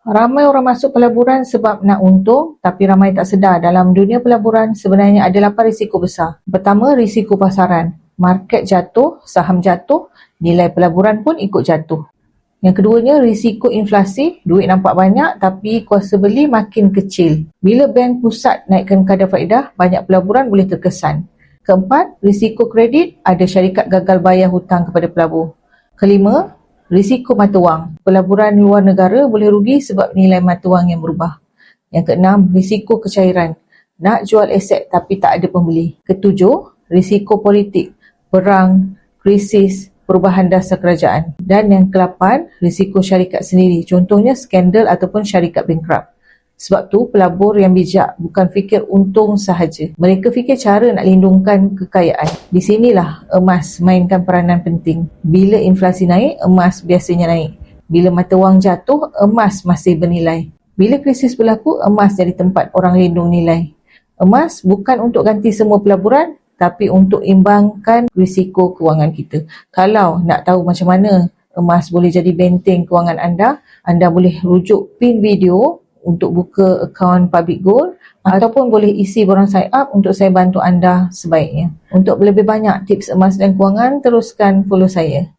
Ramai orang masuk pelaburan sebab nak untung, tapi ramai tak sedar dalam dunia pelaburan sebenarnya ada 8 risiko besar. Pertama, risiko pasaran. Market jatuh, saham jatuh, nilai pelaburan pun ikut jatuh. Yang keduanya, risiko inflasi. Duit nampak banyak tapi kuasa beli makin kecil. Bila bank pusat naikkan kadar faedah, banyak pelaburan boleh terkesan. Keempat, risiko kredit. Ada syarikat gagal bayar hutang kepada pelabur. Kelima, risiko mata wang. Pelaburan luar negara boleh rugi sebab nilai mata wang yang berubah. Yang keenam, risiko kecairan. Nak jual aset tapi tak ada pembeli. Ketujuh, risiko politik. Perang, krisis, perubahan dasar kerajaan. Dan yang ke-8, risiko syarikat sendiri. Contohnya skandal ataupun syarikat bankrupt. Sebab tu pelabur yang bijak bukan fikir untung sahaja. Mereka fikir cara nak lindungkan kekayaan. Di sinilah emas mainkan peranan penting. Bila inflasi naik, emas biasanya naik. Bila mata wang jatuh, emas masih bernilai. Bila krisis berlaku, emas jadi tempat orang lindung nilai. Emas bukan untuk ganti semua pelaburan, tapi untuk imbangkan risiko kewangan kita. Kalau nak tahu macam mana emas boleh jadi benteng kewangan anda, anda boleh rujuk pin video untuk buka akaun Public Gold ataupun boleh isi borang sign up untuk saya bantu anda sebaiknya. Untuk lebih banyak tips emas dan kewangan, teruskan follow saya.